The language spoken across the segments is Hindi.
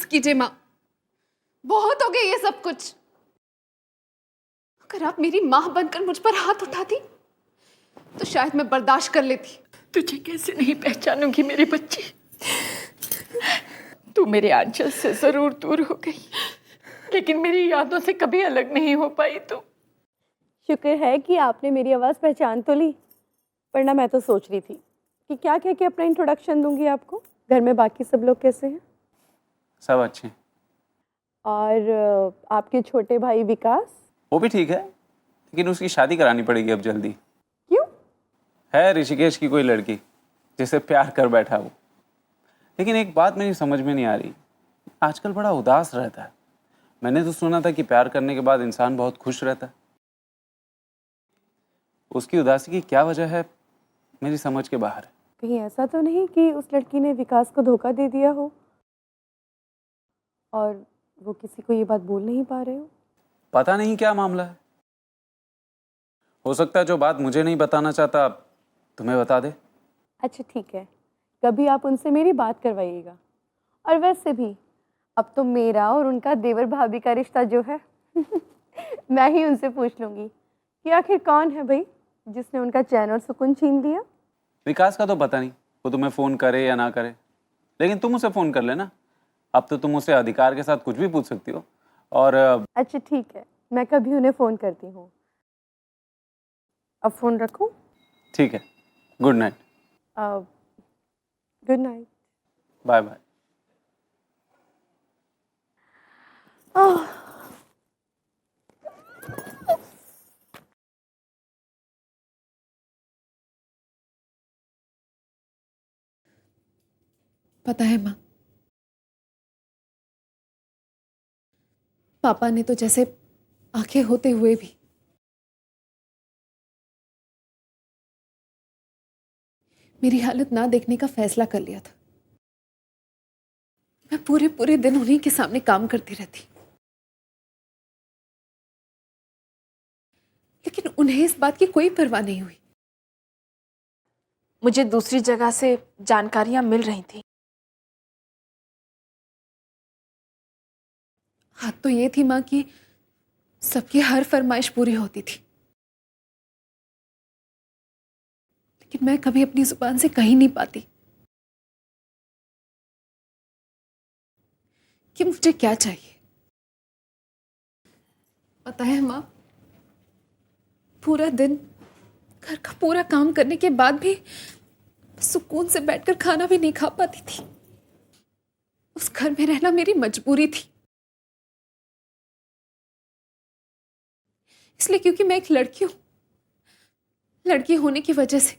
बस कीजिए माँ, बहुत हो गया ये सब कुछ। अगर आप मेरी माँ बनकर मुझ पर हाथ उठाती तो शायद मैं बर्दाश्त कर लेती। तुझे कैसे नहीं पहचानूंगी मेरी बच्ची। तू मेरे आंचल से जरूर दूर हो गई, लेकिन मेरी यादों से कभी अलग नहीं हो पाई तू। शुक्र है कि आपने मेरी आवाज़ पहचान तो ली, वरना मैं तो सोच रही थी कि क्या कह के अपना इंट्रोडक्शन दूंगी आपको। घर में बाकी सब लोग कैसे हैं? सब अच्छे हैं। और आपके छोटे भाई विकास? वो भी ठीक है, लेकिन उसकी शादी करानी पड़ेगी अब जल्दी। क्यों? है ऋषिकेश की कोई लड़की जिसे प्यार कर बैठा वो। लेकिन एक बात मेरी समझ में नहीं आ रही, आजकल बड़ा उदास रहता है। मैंने तो सुना था कि प्यार करने के बाद इंसान बहुत खुश रहता है। उसकी उदासी की क्या वजह है, मेरी समझ के बाहर है। कहीं ऐसा तो नहीं कि उस लड़की ने विकास को धोखा दे दिया हो और वो किसी को ये बात बोल नहीं पा रहे हो? पता नहीं क्या मामला है। हो सकता है जो बात मुझे नहीं बताना चाहता तुम्हें बता दे। अच्छा ठीक है, कभी आप उनसे मेरी बात करवाइएगा। और वैसे भी अब तो मेरा और उनका देवर भाभी का रिश्ता जो है मैं ही उनसे पूछ लूँगी कि आखिर कौन है भाई जिसने उनका चैन और सुकून छीन लिया। विकास का तो पता नहीं, वो तुम्हें फ़ोन करे या ना करे, लेकिन तुम उसे फ़ोन कर लेना। अब तो तुम उसे अधिकार के साथ कुछ भी पूछ सकती हो। और अच्छा ठीक है, मैं कभी उन्हें फ़ोन करती हूँ। अब फ़ोन रखूँ? ठीक है, good night. Good night. Bye bye. पता है माँ, पापा ने तो जैसे आंखें होते हुए भी मेरी हालत ना देखने का फैसला कर लिया था। मैं पूरे पूरे दिन उन्हीं के सामने काम करती रहती, लेकिन उन्हें इस बात की कोई परवाह नहीं हुई। मुझे दूसरी जगह से जानकारियां मिल रही थी। हाथ तो ये थी माँ कि सबकी हर फरमाइश पूरी होती थी, लेकिन मैं कभी अपनी जुबान से कह ही नहीं पाती कि मुझे क्या चाहिए। पता है माँ, पूरा दिन घर का पूरा काम करने के बाद भी सुकून से बैठकर खाना भी नहीं खा पाती थी। उस घर में रहना मेरी मजबूरी थी, इसलिए क्योंकि मैं एक लड़की हूं। लड़की होने की वजह से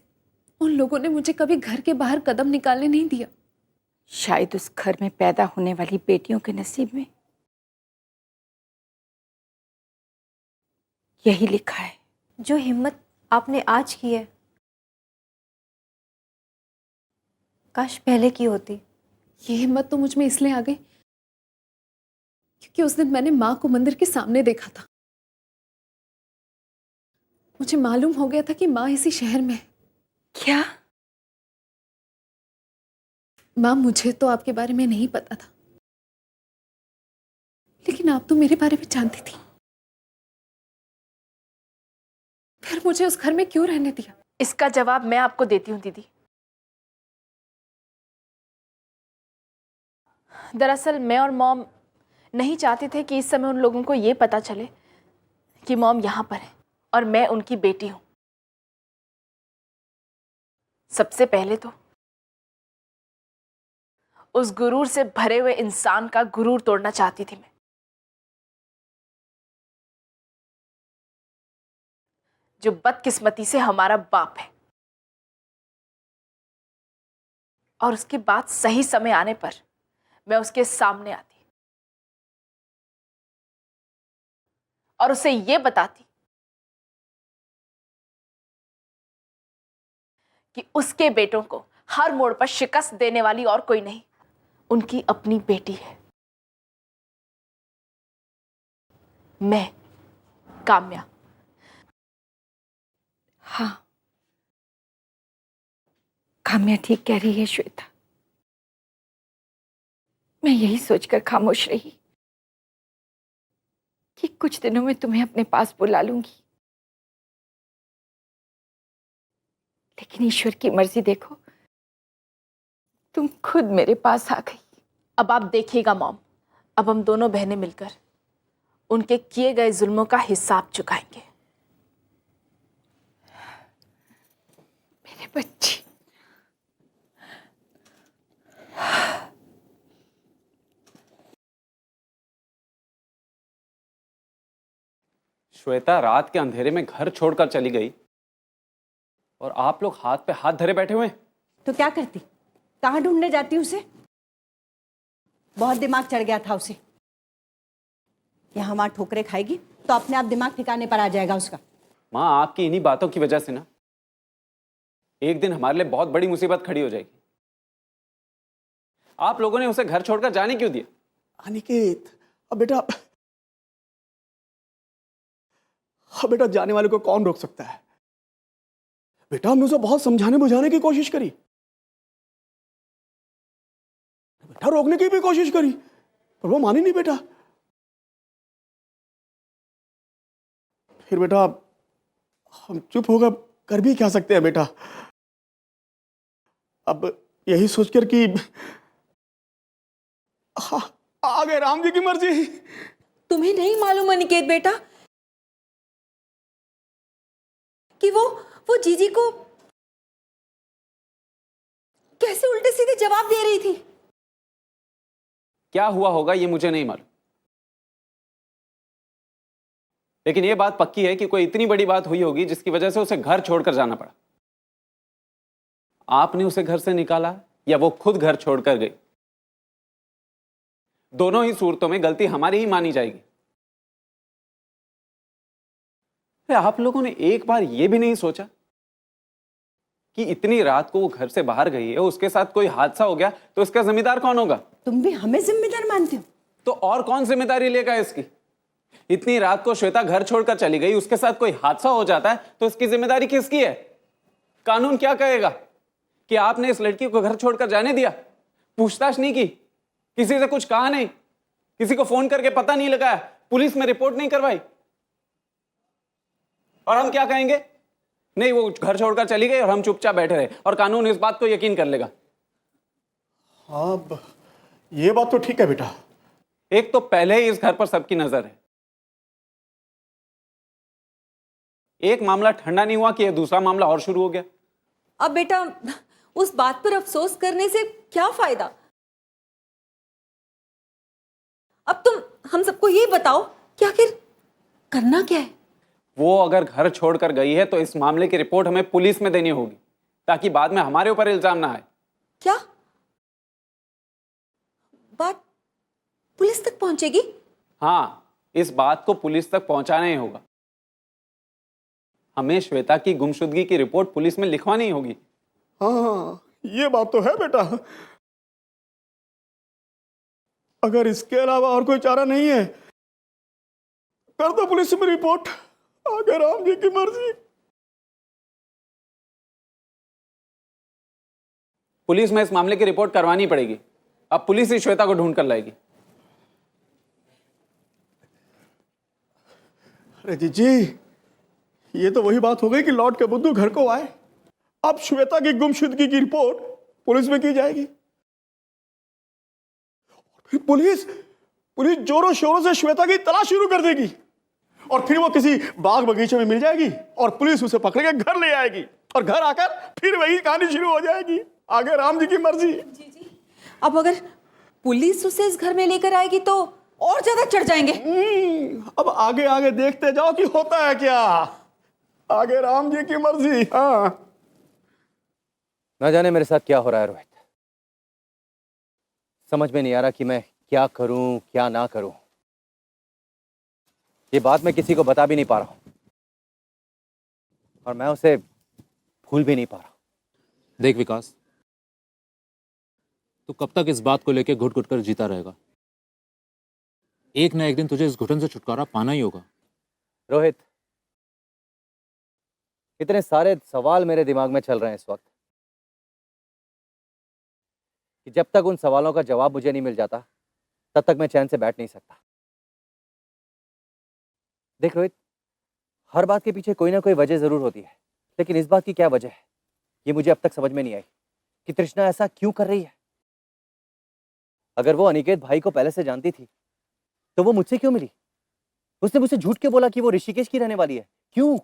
उन लोगों ने मुझे कभी घर के बाहर कदम निकालने नहीं दिया। शायद उस घर में पैदा होने वाली बेटियों के नसीब में यही लिखा है। जो हिम्मत आपने आज की है, काश पहले की होती। ये हिम्मत तो मुझ में इसलिए आ गई क्योंकि उस दिन मैंने माँ को मंदिर के सामने देखा था। मुझे मालूम हो गया था कि माँ इसी शहर में है। क्या? माँ, मुझे तो आपके बारे में नहीं पता था, लेकिन आप तो मेरे बारे में जानती थी। फिर मुझे उस घर में क्यों रहने दिया? इसका जवाब मैं आपको देती हूँ दीदी। दरअसल मैं और मॉम नहीं चाहते थे कि इस समय उन लोगों को ये पता चले कि मॉम यहाँ पर है और मैं उनकी बेटी हूँ। सबसे पहले तो उस गुरूर से भरे हुए इंसान का गुरूर तोड़ना चाहती थी मैं। जो बदकिस्मती से हमारा बाप है। और उसके बाद सही समय आने पर मैं उसके सामने आती और उसे यह बताती कि उसके बेटों को हर मोड़ पर शिकस्त देने वाली और कोई नहीं, उनकी अपनी बेटी है। मैं, काम्या। हाँ, काम्या ठीक कह रही है श्वेता। मैं यही सोचकर खामोश रही कि कुछ दिनों में तुम्हें अपने पास बुला लूंगी, लेकिन ईश्वर की मर्जी देखो, तुम खुद मेरे पास आ गई। अब आप देखिएगा मॉम, अब हम दोनों बहनें मिलकर उनके किए गए जुल्मों का हिसाब चुकाएंगे। मेरे बच्चे, श्वेता रात के अंधेरे में घर छोड़कर चली गई और आप लोग हाथ पे हाथ धरे बैठे हुए हैं। तो क्या करती, कहाँ ढूंढने जाती उसे? बहुत दिमाग चढ़ गया था उसे। यहाँ वहां ठोकरे खाएगी तो अपने आप दिमाग ठिकाने पर आ जाएगा उसका। माँ, आपकी इन्हीं बातों की वजह से ना एक दिन हमारे लिए बहुत बड़ी मुसीबत खड़ी हो जाएगी। आप लोगों ने उसे घर छोड़कर जाने क्यों दिया? अनिकेत, अब बेटा जाने वाले को कौन रोक सकता है? बेटा हमने उसे बहुत समझाने बुझाने की कोशिश करी, बेटा रोकने की भी कोशिश करी, पर वो मानी नहीं बेटा। फिर बेटा हम चुप होकर कर भी क्या सकते हैं बेटा? अब यही सोचकर कि आ गए राम जी की मर्जी। तुम्हें नहीं मालूम अनिकेत बेटा कि वो जीजी को कैसे उल्टे सीधे जवाब दे रही थी? क्या हुआ होगा ये मुझे नहीं मालूम, लेकिन ये बात पक्की है कि कोई इतनी बड़ी बात हुई होगी जिसकी वजह से उसे घर छोड़कर जाना पड़ा। आपने उसे घर से निकाला या वो खुद घर छोड़कर गई, दोनों ही सूरतों में गलती हमारी ही मानी जाएगी। आप लोगों ने एक बार यह भी नहीं सोचा कि इतनी रात को वो घर से बाहर गई है, उसके साथ कोई हादसा हो गया तो इसका जिम्मेदार कौन होगा? तुम भी हमें जिम्मेदार मानते हो? तो और कौन जिम्मेदारी लेगा इसकी? इतनी रात को श्वेता घर छोड़कर चली गई, उसके साथ कोई हादसा हो जाता है तो इसकी जिम्मेदारी किसकी है? कानून क्या कहेगा कि आपने इस लड़की को घर छोड़कर जाने दिया? पूछताछ नहीं की, किसी से कुछ कहा नहीं, किसी को फोन करके पता नहीं लगाया, पुलिस में रिपोर्ट नहीं करवाई, और हम क्या कहेंगे? नहीं, वो घर छोड़कर चली गई और हम चुपचाप बैठे रहे और कानून इस बात को यकीन कर लेगा। हाँ, ये बात तो ठीक है बेटा। एक तो पहले ही इस घर पर सबकी नजर है, एक मामला ठंडा नहीं हुआ कि यह दूसरा मामला और शुरू हो गया। अब बेटा उस बात पर अफसोस करने से क्या फायदा? अब तुम हम सबको ये बताओ कि आखिर करना क्या है? वो अगर घर छोड़कर गई है तो इस मामले की रिपोर्ट हमें पुलिस में देनी होगी ताकि बाद में हमारे ऊपर इल्जाम ना आए। क्या बात पुलिस तक पहुंचेगी? हाँ, इस बात को पुलिस तक पहुंचाना ही होगा। हमें श्वेता की गुमशुदगी की रिपोर्ट पुलिस में लिखवानी होगी। हाँ, ये बात तो है बेटा। अगर इसके अलावा और कोई चारा नहीं है, कर दो पुलिस में रिपोर्ट। आगे राम जी की मर्जी। पुलिस में इस मामले की रिपोर्ट करवानी पड़ेगी। अब पुलिस ही श्वेता को ढूंढ कर लाएगी। अरे जीजी, ये तो वही बात हो गई कि लौट के बुद्धू घर को आए। अब श्वेता की गुमशुदगी की रिपोर्ट पुलिस में की जाएगी। फिर पुलिस जोरों शोरों से श्वेता की तलाश शुरू कर देगी और फिर वो किसी बाग बगीचे में मिल जाएगी और पुलिस उसे पकड़ के घर ले आएगी और घर आकर फिर वही कहानी शुरू हो जाएगी। आगे राम जी की मर्जी। जी अब अगर पुलिस उसे इस घर में लेकर आएगी तो और ज्यादा चढ़ जाएंगे। अब आगे आगे देखते जाओ कि होता है क्या। आगे राम जी की मर्जी। हाँ, ना जाने मेरे साथ क्या हो रहा है रोहित। समझ में नहीं आ रहा कि मैं क्या करूं क्या ना करूं। ये बात मैं किसी को बता भी नहीं पा रहा हूं और मैं उसे भूल भी नहीं पा रहा। देख विकास, तू कब तक इस बात को लेकर घुट घुट कर जीता रहेगा? एक ना एक दिन तुझे इस घुटन से छुटकारा पाना ही होगा। रोहित, इतने सारे सवाल मेरे दिमाग में चल रहे हैं इस वक्त कि जब तक उन सवालों का जवाब मुझे नहीं मिल जाता तब तक मैं चैन से बैठ नहीं सकता। देख रोहित, हर बात के पीछे कोई ना कोई वजह जरूर होती है, लेकिन इस बात की क्या वजह है ये मुझे अब तक समझ में नहीं आई कि तृष्णा ऐसा क्यों कर रही है। अगर वो अनिकेत भाई को पहले से जानती थी तो वो मुझसे क्यों मिली? उसने मुझसे झूठ क्यों बोला कि वो ऋषिकेश की रहने वाली है? क्यों?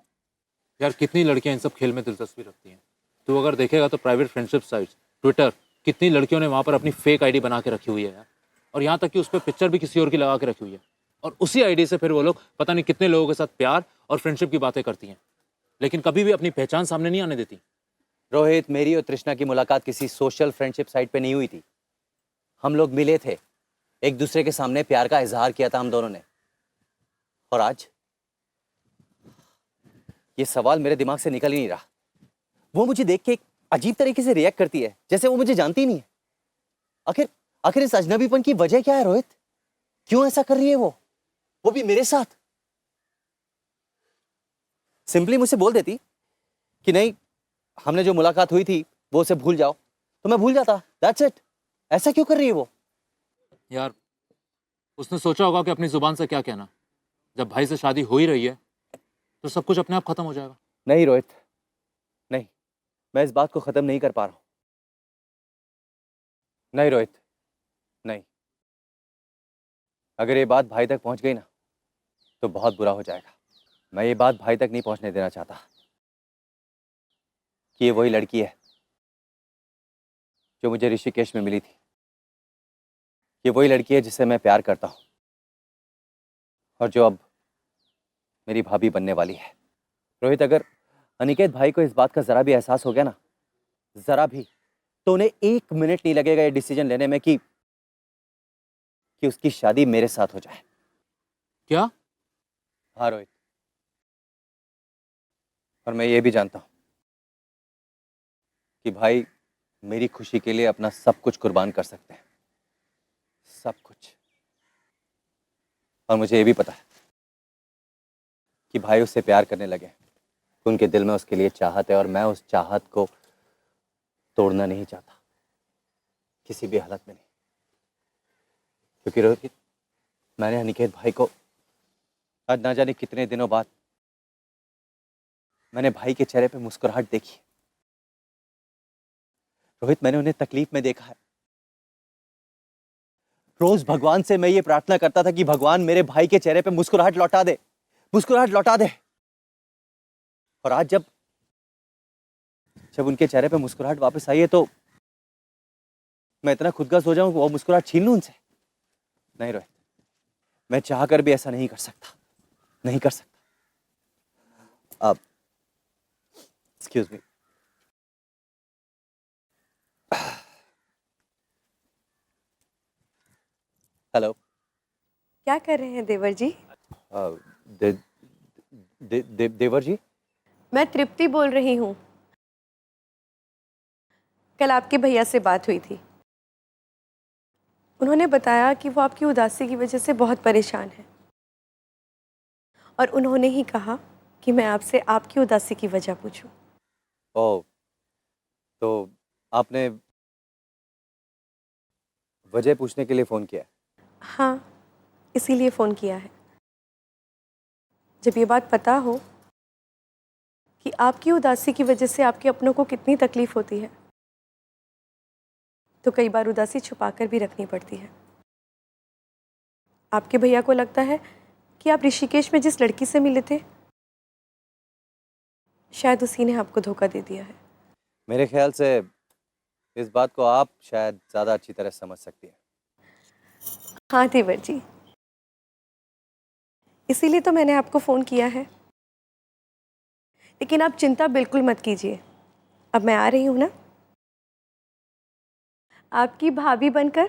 यार कितनी लड़कियां इन सब खेल में दिलचस्पी रखती हैं। तू अगर देखेगा तो प्राइवेट फ्रेंडशिप साइट्स, ट्विटर, कितनी लड़कियों ने वहां पर अपनी फेक आईडी बना के रखी हुई है यार। और यहाँ तक कि उस पर पिक्चर भी किसी और की लगा के रखी हुई है, और उसी आईडी से फिर वो लोग पता नहीं कितने लोगों के साथ प्यार और फ्रेंडशिप की बातें करती हैं, लेकिन कभी भी अपनी पहचान सामने नहीं आने देती। रोहित, मेरी और तृष्णा की मुलाकात किसी सोशल फ्रेंडशिप साइट पे नहीं हुई थी। हम लोग मिले थे, एक दूसरे के सामने प्यार का इजहार किया था हम दोनों ने। और आज ये सवाल मेरे दिमाग से निकल ही नहीं रहा। वो मुझे देख के एक अजीब तरीके से रिएक्ट करती है, जैसे वो मुझे जानती ही नहीं है। आखिर आखिर इस अजनबीपन की वजह क्या है रोहित? क्यों ऐसा कर रही है वो भी मेरे साथ? सिंपली मुझसे बोल देती कि नहीं, हमने जो मुलाकात हुई थी वो उसे भूल जाओ, तो मैं भूल जाता। That's it. ऐसा क्यों कर रही है वो? यार उसने सोचा होगा कि अपनी जुबान से क्या कहना। जब भाई से शादी हो ही रही है तो सब कुछ अपने आप खत्म हो जाएगा। नहीं रोहित, नहीं, मैं इस बात को खत्म नहीं कर पा रहा हूं। नहीं रोहित, नहीं। अगर ये बात भाई तक पहुंच गई ना तो बहुत बुरा हो जाएगा। मैं ये बात भाई तक नहीं पहुंचने देना चाहता कि ये वही लड़की है जो मुझे ऋषिकेश में मिली थी। ये वही लड़की है जिससे मैं प्यार करता हूं और जो अब मेरी भाभी बनने वाली है। रोहित, अगर अनिकेत भाई को इस बात का जरा भी एहसास हो गया ना, जरा भी, तो उन्हें 1 मिनट नहीं लगेगा ये डिसीजन लेने में कि उसकी शादी मेरे साथ हो जाए। क्या? हाँ रोहित, और मैं ये भी जानता हूं कि भाई मेरी खुशी के लिए अपना सब कुछ कुर्बान कर सकते हैं, सब कुछ। और मुझे ये भी पता है कि भाई उससे प्यार करने लगे, उनके दिल में उसके लिए चाहत है, और मैं उस चाहत को तोड़ना नहीं चाहता किसी भी हालत में नहीं। क्योंकि रोहित, मैंने अनिकेत भाई को आज ना जाने कितने दिनों बाद मैंने भाई के चेहरे पे मुस्कुराहट देखी। रोहित, मैंने उन्हें तकलीफ में देखा है। रोज भगवान से मैं ये प्रार्थना करता था कि भगवान मेरे भाई के चेहरे पे मुस्कुराहट लौटा दे, मुस्कुराहट लौटा दे। और आज जब उनके चेहरे पे मुस्कुराहट वापस आई है तो मैं इतना खुदगर्ज हो जाऊं कि वो मुस्कुराहट छीन लूं उनसे? नहीं रोहित, मैं चाहकर भी ऐसा नहीं कर सकता, नहीं कर सकता। अब एक्सक्यूज मी। हेलो। क्या कर रहे हैं देवर जी? देवर जी? मैं तृप्ति बोल रही हूँ। कल आपके भैया से बात हुई थी। उन्होंने बताया कि वो आपकी उदासी की वजह से बहुत परेशान है, और उन्होंने ही कहा कि मैं आपसे आपकी उदासी की वजह पूछूं। ओह, तो आपने वजह पूछने के लिए फ़ोन किया है? हाँ, इसीलिए फ़ोन किया है। जब ये बात पता हो कि आपकी उदासी की वजह से आपके अपनों को कितनी तकलीफ होती है, तो कई बार उदासी छुपाकर भी रखनी पड़ती है। आपके भैया को लगता है कि आप ऋषिकेश में जिस लड़की से मिले थे, शायद उसी ने आपको धोखा दे दिया है। मेरे ख्याल से इस बात को आप शायद ज़्यादा अच्छी तरह समझ सकती हैं। हाँ देवर जी, इसीलिए तो मैंने आपको फ़ोन किया है। लेकिन आप चिंता बिल्कुल मत कीजिए, अब मैं आ रही हूँ ना, आपकी भाभी बनकर।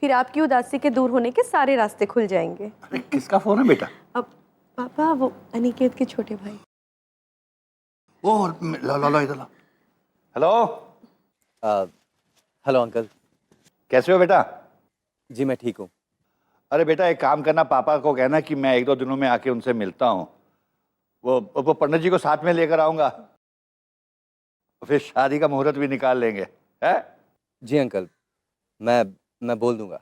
फिर आपकी उदासी के दूर होने के सारे रास्ते खुल जाएंगे। किसका फोन है बेटा? अब पापा, वो अनिकेत के छोटे भाई। ओ, ला ला ला इधर ला। हेलो। Hello uncle. कैसे हो बेटा? जी मैं ठीक हूँ। अरे बेटा, एक काम करना, पापा को कहना कि मैं 1-2 दिनों में आके उनसे मिलता हूँ। वो पंडित जी को साथ में लेकर आऊंगा, फिर शादी का मुहूर्त भी निकाल लेंगे, है? जी अंकल, मैं बोल दूंगा।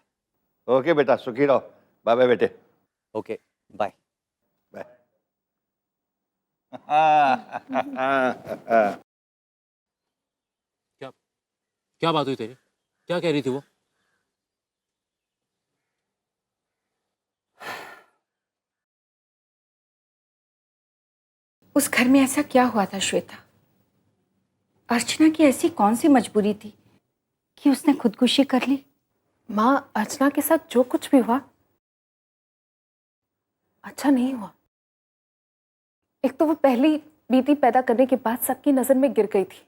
ओके बेटा, सुखी रहो। बाय बाय बेटे। Okay bye. बाय। क्या बात हुई तेरी? क्या कह रही थी वो? उस घर में ऐसा क्या हुआ था श्वेता? अर्चना की ऐसी कौन सी मजबूरी थी कि उसने खुदकुशी कर ली? माँ, अर्चना के साथ जो कुछ भी हुआ अच्छा नहीं हुआ। एक तो वो पहली बेटी पैदा करने के बाद सबकी नजर में गिर गई थी,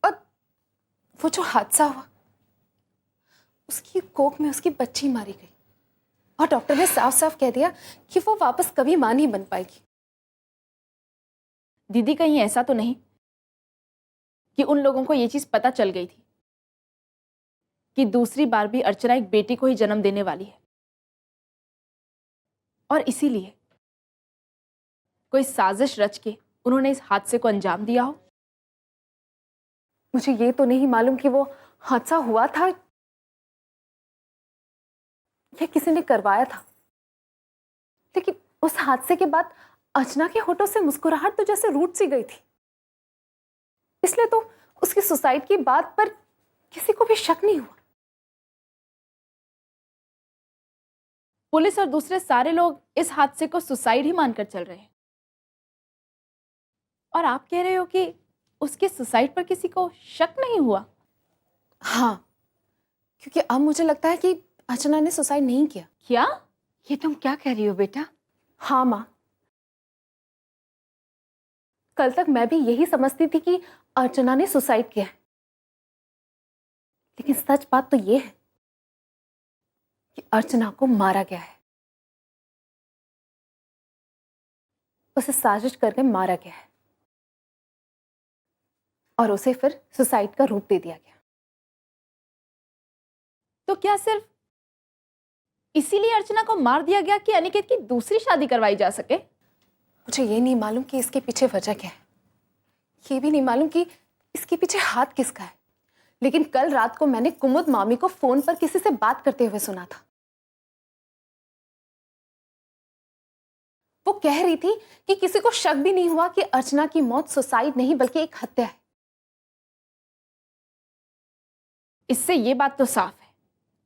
और वो जो हादसा हुआ, उसकी कोख में उसकी बच्ची मारी गई, और डॉक्टर ने साफ साफ कह दिया कि वो वापस कभी मां नहीं बन पाएगी। दीदी कहीं ऐसा तो नहीं कि उन लोगों को ये चीज पता चल गई थी कि दूसरी बार भी अर्चना एक बेटी को ही जन्म देने वाली है, और इसीलिए कोई साजिश रच के उन्होंने इस हादसे को अंजाम दिया हो? मुझे ये तो नहीं मालूम कि वो हादसा हुआ था या किसी ने करवाया था, लेकिन उस हादसे के बाद अर्चना के होठों से मुस्कुराहट तो जैसे रूठ सी गई थी। इसलिए तो उसकी सुसाइड की बात पर किसी को भी शक नहीं हुआ। पुलिस और दूसरे सारे लोग इस हादसे को सुसाइड ही मानकर चल रहे हैं, और आप कह रहे हो कि उसके सुसाइड पर किसी को शक नहीं हुआ? हाँ, क्योंकि अब मुझे लगता है कि अर्चना ने सुसाइड नहीं किया। क्या? ये तुम क्या कह रही हो बेटा? हाँ माँ, कल तक मैं भी यही समझती थी कि अर्चना ने सुसाइड किया है, लेकिन सच बात तो ये है कि अर्चना को मारा गया है। उसे साजिश करके मारा गया है और उसे फिर सुसाइड का रूप दे दिया गया। तो क्या सिर्फ इसीलिए अर्चना को मार दिया गया कि अनिकेत की दूसरी शादी करवाई जा सके? मुझे ये नहीं मालूम कि इसके पीछे वजह क्या है, ये भी नहीं मालूम कि इसके पीछे हाथ किसका है, लेकिन कल रात को मैंने कुमुद मामी को फोन पर किसी से बात करते हुए सुना था। वो कह रही थी कि किसी को शक भी नहीं हुआ कि अर्चना की मौत सुसाइड नहीं बल्कि एक हत्या है। इससे ये बात तो साफ है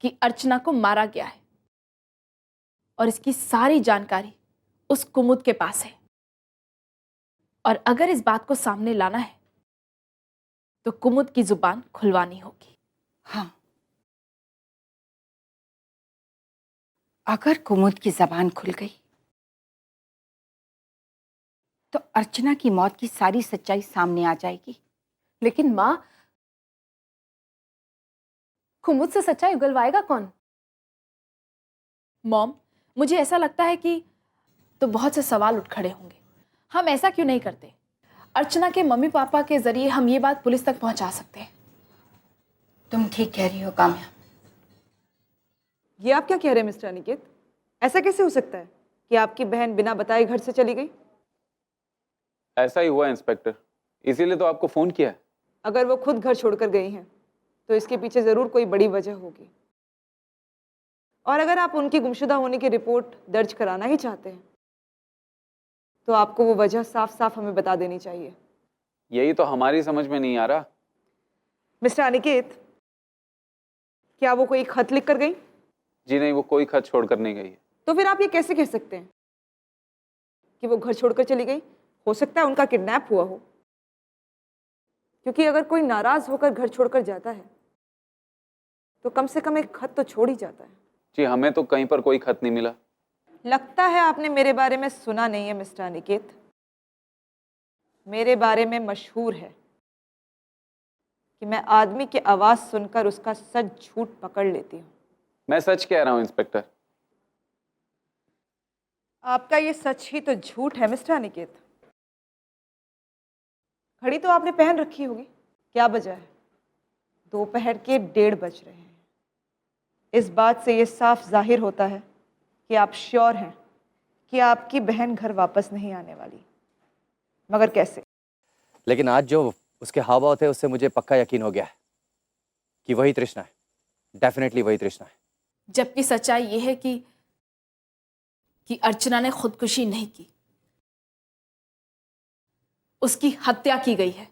कि अर्चना को मारा गया है, और इसकी सारी जानकारी उस कुमुद के पास है, और अगर इस बात को सामने लाना है तो कुमुद की जुबान खुलवानी होगी। हाँ, अगर कुमुद की जबान खुल गई तो अर्चना की मौत की सारी सच्चाई सामने आ जाएगी। लेकिन मां, कुमुद से सच्चाई उगलवाएगा कौन? मॉम, मुझे ऐसा लगता है कि तो बहुत से सवाल उठ खड़े होंगे। हम ऐसा क्यों नहीं करते? अर्चना के मम्मी पापा के जरिए हम ये बात पुलिस तक पहुंचा सकते हैं। तुम ठीक कह रही हो काम्या। ये आप क्या कह रहे हैं मिस्टर अनिकेत? ऐसा कैसे हो सकता है कि आपकी बहन बिना बताए घर से चली गई? ऐसा ही हुआ इंस्पेक्टर, इसीलिए तो आपको फोन किया है। अगर वो खुद घर छोड़कर गई हैं तो इसके पीछे जरूर कोई बड़ी वजह होगी, और अगर आप उनकी गुमशुदा होने की रिपोर्ट दर्ज कराना ही चाहते हैं तो आपको वो वजह साफ साफ हमें बता देनी चाहिए। यही तो हमारी समझ में नहीं आ रहा। मिस्टर अनिकेत, क्या वो कोई खत लिख कर गई? जी नहीं, वो कोई खत छोड़कर नहीं गई है। तो फिर आप ये कैसे कह सकते हैं कि वो घर छोड़कर चली गई? हो सकता है उनका किडनैप हुआ हो, क्योंकि अगर कोई नाराज होकर घर छोड़कर जाता है तो कम से कम एक खत तो छोड़ ही जाता है। जी, हमें तो कहीं पर कोई खत नहीं मिला। लगता है आपने मेरे बारे में सुना नहीं है मिस्टर अनिकेत। मेरे बारे में मशहूर है कि मैं आदमी की आवाज सुनकर उसका सच झूठ पकड़ लेती हूँ। मैं सच कह रहा हूँ इंस्पेक्टर। आपका ये सच ही तो झूठ है मिस्टर अनिकेत। घड़ी तो आपने पहन रखी होगी, क्या बजा है? दोपहर के 1:30 बज रहे हैं। इस बात से ये साफ जाहिर होता है कि आप श्योर हैं कि आपकी बहन घर वापस नहीं आने वाली। मगर कैसे? लेकिन आज जो उसके हाव भाव थे उससे मुझे पक्का यकीन हो गया है कि वही तृष्णा है, डेफिनेटली वही तृष्णा है। जबकि सच्चाई यह है कि अर्चना ने खुदकुशी नहीं की, उसकी हत्या की गई है।